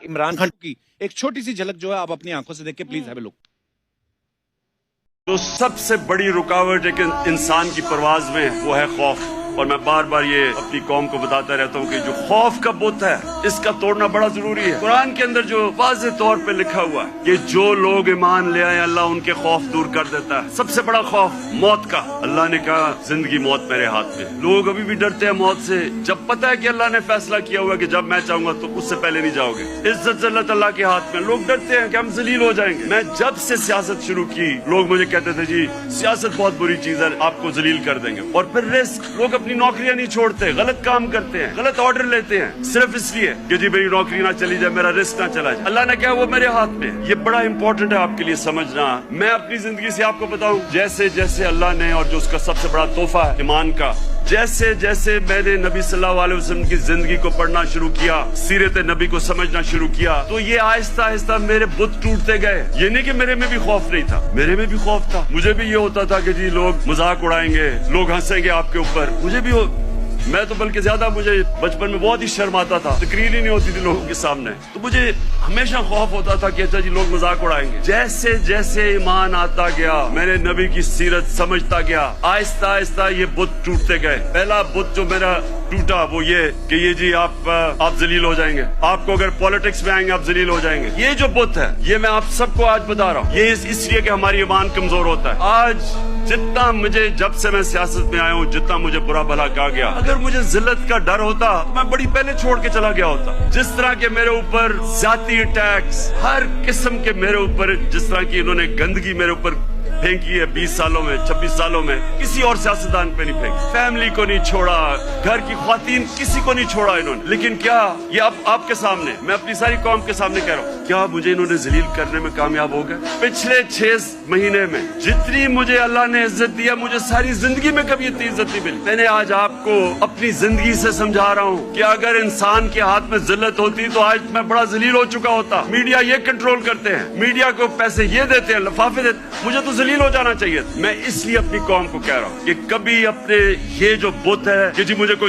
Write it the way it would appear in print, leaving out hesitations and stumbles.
इमरान खान की एक छोटी सी झलक जो है आप अपनी आंखों से देख के प्लीज हैव अ लुक। तो सबसे बड़ी रुकावट एक इंसान की परवाज में वो है खौफ। और मैं बार बार ये अपनी कौम को बताता रहता हूँ कि जो खौफ का बुत है इसका तोड़ना बड़ा जरूरी है। कुरान के अंदर जो वाज़ेह तौर पे लिखा हुआ है कि जो लोग ईमान ले आए अल्लाह उनके खौफ दूर कर देता है। सबसे बड़ा खौफ मौत का। अल्लाह ने कहा जिंदगी मौत मेरे हाथ में। लोग अभी भी डरते हैं मौत से, जब पता है कि अल्लाह ने फैसला किया हुआ है कि जब मैं चाहूंगा तो उससे पहले नहीं जाओगे। इज्जत जल्लत अल्लाह के हाथ में। लोग डरते हैं कि हम जलील हो जाएंगे। मैं जब से सियासत शुरू की लोग मुझे कहते थे जी सियासत बहुत बुरी चीज है, आपको जलील कर देंगे। और फिर रिस्क, लोग अपनी नौकरियां नहीं छोड़ते, गलत काम करते हैं, गलत ऑर्डर लेते हैं सिर्फ इसलिए कि जी मेरी नौकरी ना चली जाए, मेरा रिस्क ना चला जाए। अल्लाह ने कहा वो मेरे हाथ में। ये बड़ा इंपॉर्टेंट है आपके लिए समझना। मैं अपनी जिंदगी से आपको बताऊं, जैसे जैसे अल्लाह ने, और जो उसका सबसे बड़ा तोहफा है ईमान का, जैसे जैसे मैंने नबी सल्लल्लाहु अलैहि वसल्लम की जिंदगी को पढ़ना शुरू किया, सीरत नबी को समझना शुरू किया, तो ये आहिस्ता आहिस्ता मेरे बुत टूटते गए। ये नहीं कि मेरे में भी खौफ नहीं था, मेरे में भी खौफ था। मुझे भी ये होता था कि जी लोग मजाक उड़ाएंगे, लोग हंसेंगे आपके ऊपर। मुझे भी मैं तो बल्कि ज्यादा, मुझे बचपन में बहुत ही शर्म आता था, तकरीर ही नहीं होती थी लोगों के सामने, तो मुझे हमेशा खौफ होता था कि अच्छा जी लोग मजाक उड़ाएंगे। जैसे जैसे ईमान आता गया, मैंने नबी की सीरत समझता गया, आहिस्ता आहिस्ता ये बुत टूटते गए। पहला बुत जो मेरा टूटा वो ये कि ये जी आप जलील हो जाएंगे, आपको अगर पॉलिटिक्स में आएंगे आप जलील हो जाएंगे। ये जो बुत है ये मैं आप सबको आज बता रहा हूँ, ये इसलिए कि हमारी ईमान कमजोर होता है। आज जितना मुझे, जब से मैं सियासत में आया हूँ, जितना मुझे बुरा भला कहा गया, अगर मुझे जिल्लत का डर होता तो मैं बड़ी पहले छोड़ के चला गया होता। जिस तरह के मेरे ऊपर ज्यादती अटैक्स, हर किस्म के मेरे ऊपर, जिस तरह की इन्होंने गंदगी मेरे ऊपर फेंकी है 20 सालों में, 26 सालों में, किसी और सियासतदान पे नहीं फेंकी। फैमिली को नहीं छोड़ा, घर की ख्वातीन, किसी को नहीं छोड़ा इन्होंने। लेकिन क्या ये अब आपके सामने, मैं अपनी सारी कौम के सामने कह रहा हूँ, क्या मुझे इन्होंने जलील करने में कामयाब हो गए? पिछले 6 महीने में जितनी मुझे अल्लाह ने इज्जत दिया, मुझे सारी जिंदगी में कभी इतनी इज्जत नहीं मिली। मैंने आज आपको अपनी जिंदगी से समझा रहा हूँ कि अगर इंसान के हाथ में जिल्लत होती तो आज मैं बड़ा जलील हो चुका होता। मीडिया ये कंट्रोल करते हैं, मीडिया को पैसे ये देते हैं, लफाफे देते, मुझे तो जलील हो जाना चाहिए। मैं इसलिए अपनी कौम को कह रहा हूँ कि कभी अपने ये जो बुत है कि जी मुझे कोई